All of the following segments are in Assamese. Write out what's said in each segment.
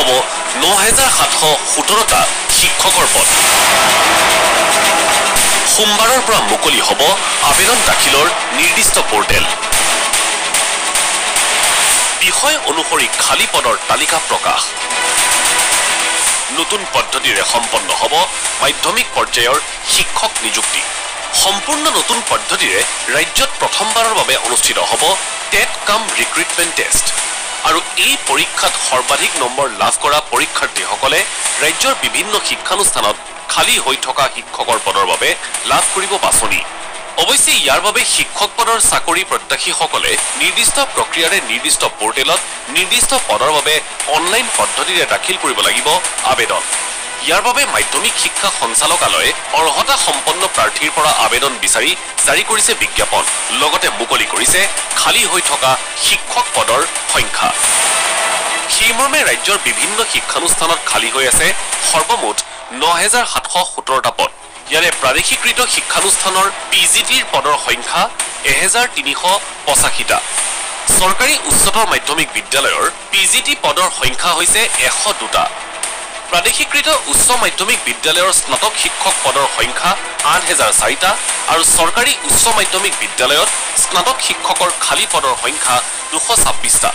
হ'ব ৯৭১৭টা শিক্ষকৰ পদ। সোমবাৰৰ পৰা মুকলি হ'ব আবেদন দাখিলৰ নিৰ্দিষ্ট পৰ্টেল। বিষয় অনুসৰি খালী পদৰ তালিকা প্ৰকাশ। নতুন পদ্ধতিৰে সম্পন্ন হ'ব মাধ্যমিক পৰ্যায়ৰ শিক্ষক নিযুক্তি। সম্পূৰ্ণ নতুন পদ্ধতিৰে ৰাজ্যত প্ৰথমবাৰৰ বাবে অনুষ্ঠিত হ'ব টেট কাম ৰিক্ৰুটমেণ্ট টেষ্ট। আৰু এই পৰীক্ষাত সৰ্বাধিক নম্বৰ লাভ কৰা পৰীক্ষাৰ্থীসকলে ৰাজ্যৰ বিভিন্ন শিক্ষানুষ্ঠানত খালী হৈ থকা শিক্ষকৰ পদৰ বাবে লাভ কৰিব বাছনি। অৱশ্যে ইয়াৰ বাবে শিক্ষক পদৰ চাকৰি প্ৰত্যাশীসকলে নিৰ্দিষ্ট প্ৰক্ৰিয়াৰে নিৰ্দিষ্ট পৰ্টেলত নিৰ্দিষ্ট পদৰ বাবে অনলাইন পদ্ধতিৰে দাখিল কৰিব লাগিব আবেদন। ইয়াৰ বাবে মাধ্যমিক শিক্ষা সঞ্চালকালয়ে অৰ্হতা সম্পন্ন প্ৰাৰ্থীৰ পৰা আবেদন বিচাৰি জাৰি কৰিছে বিজ্ঞাপন, লগতে মুকলি কৰিছে খালী হৈ থকা শিক্ষক পদৰ সংখ্যা। সেইমৰ্মে ৰাজ্যৰ বিভিন্ন শিক্ষানুষ্ঠানত খালী হৈ আছে সৰ্বমুঠ ৯৭১৭টা পদ। ইয়াৰে প্ৰাদেশিকৃত শিক্ষানুষ্ঠানৰ PGTৰ পদৰ সংখ্যা ১৩৮৫টা। চৰকাৰী উচ্চতৰ মাধ্যমিক বিদ্যালয়ৰ PGT পদৰ সংখ্যা হৈছে ১০২টা। প্ৰাদেশিকৃত উচ্চ মাধ্যমিক বিদ্যালয়ৰ স্নাতক শিক্ষক পদৰ সংখ্যা ৮০০৪টা আৰু চৰকাৰী উচ্চ মাধ্যমিক বিদ্যালয়ত স্নাতক শিক্ষকৰ খালী পদৰ সংখ্যা ২২৬টা।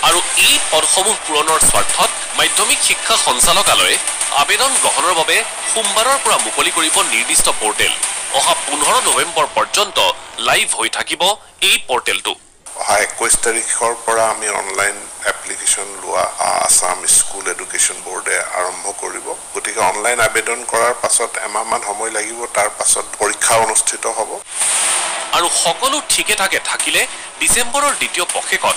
আৰু এই পদসমূহ পূৰণৰ স্বাৰ্থত মাধ্যমিক শিক্ষা সঞ্চালকালয়ে আবেদন গ্ৰহণৰ বাবে সোমবাৰৰ পৰা মুকলি কৰিব নিৰ্দিষ্ট পৰ্টেল। অহা ১৫ নৱেম্বৰ পৰ্যন্ত লাইভ হৈ থাকিব এই পৰ্টেলটো। অহা ২১ তাৰিখৰ পৰা আমি অনলাইন এপ্লিকেশ্যন লোৱা আসাম স্কুল এডুকেশ্যন বোৰ্ডে আৰম্ভ কৰিব। গতিকে অনলাইন আবেদন কৰাৰ পাছত এমাহমান সময় লাগিব, তাৰ পাছত পৰীক্ষা অনুষ্ঠিত হ'ব। আৰু সকলো ঠিকে ঠাকে থাকিলে ডিচেম্বৰৰ দ্বিতীয় পষেকত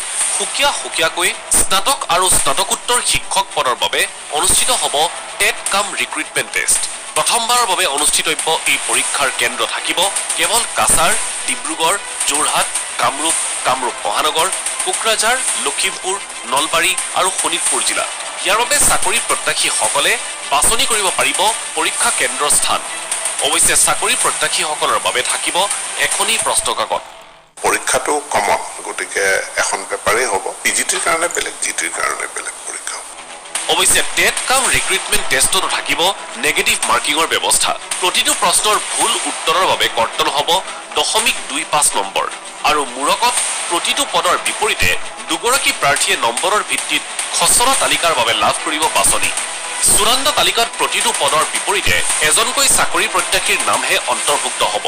সুকীয়াকৈ স্নাতক আৰু স্নাতকোত্তৰ শিক্ষক পদৰ বাবে অনুষ্ঠিত হ'ব টেট কাম ৰিক্ৰুটমেণ্ট টেষ্ট। প্ৰথমবাৰৰ বাবে অনুষ্ঠিতব্য এই পৰীক্ষাৰ কেন্দ্ৰ থাকিব কেৱল কাছাৰ, ডিব্ৰুগড়, যোৰহাট, কামৰূপ, কামৰূপ মহানগৰ, কোকৰাঝাৰ, লখিমপুৰ, নলবাৰী আৰু শোণিতপুৰ জিলা। ইয়াৰ বাবে চাকৰি প্ৰত্যাশীসকলে বাছনি কৰিব পাৰিব পৰীক্ষা কেন্দ্ৰৰ স্থান। অৱশ্যে চাকৰি প্ৰত্যাশীসকলৰ বাবে থাকিব এখনি প্ৰশ্ন কাকত। পৰীক্ষাটো কমন, গতিকে এখন পেপাৰেই হ'ব। PGTৰ কাৰণে বেলেগ, GTৰ কাৰণে বেলেগ পৰীক্ষা হ'ব। অৱশ্যে টেট কাম ৰিক্ৰুটমেণ্ট টেষ্টতো থাকিব নেগেটিভ মাৰ্কিঙৰ ব্যৱস্থা। প্ৰতিটো প্ৰশ্নৰ ভুল উত্তৰৰ বাবে কৰ্তন হ'ব 0.25 নম্বৰ। আৰু মূৰকত প্ৰতিটো পদৰ বিপৰীতে দুগৰাকী প্ৰাৰ্থীয়ে নম্বৰৰ ভিত্তিত খচৰা তালিকাৰ বাবে লাভ কৰিব বাছনি। চূড়ান্ত তালিকাত প্ৰতিটো পদৰ বিপৰীতে এজনকৈ চাকৰি প্ৰত্যাশীৰ নামহে অন্তৰ্ভুক্ত হ'ব।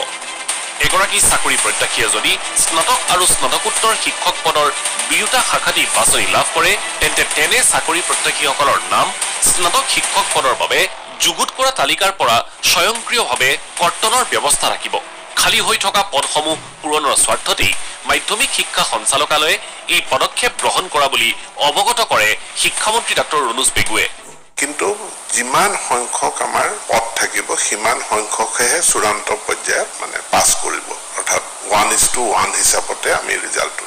এগৰাকী চাকৰি প্ৰত্যাশীয়ে যদি স্নাতক আৰু স্নাতকোত্তৰ শিক্ষক পদৰ দুয়োটা শাখাতেই বাছনি লাভ কৰে, তেন্তে তেনে চাকৰি প্ৰত্যাশীসকলৰ নাম স্নাতক শিক্ষক পদৰ বাবে যুগুত কৰা তালিকাৰ পৰা স্বয়ংক্ৰিয়ভাৱে কৰ্তনৰ ব্যৱস্থা থাকিব। খালী হৈ থকা পদসমূহ পূৰণৰ স্বাৰ্থতেই মাধ্যমিক শিক্ষা সঞ্চালকালয়ে এই পদক্ষেপ গ্ৰহণ কৰা বুলি অৱগত কৰে শিক্ষামন্ত্ৰী ডক্টৰ ৰণোজ পেগুৱে। কিন্তু যিমান সংখ্যক আমাৰ পদ থাকিব সিমান সংখ্যকহে চূড়ান্ত পৰ্যায়ত পাছ কৰিব, অৰ্থাৎ 1:1 হিচাপতে আমি ৰিজাল্টটো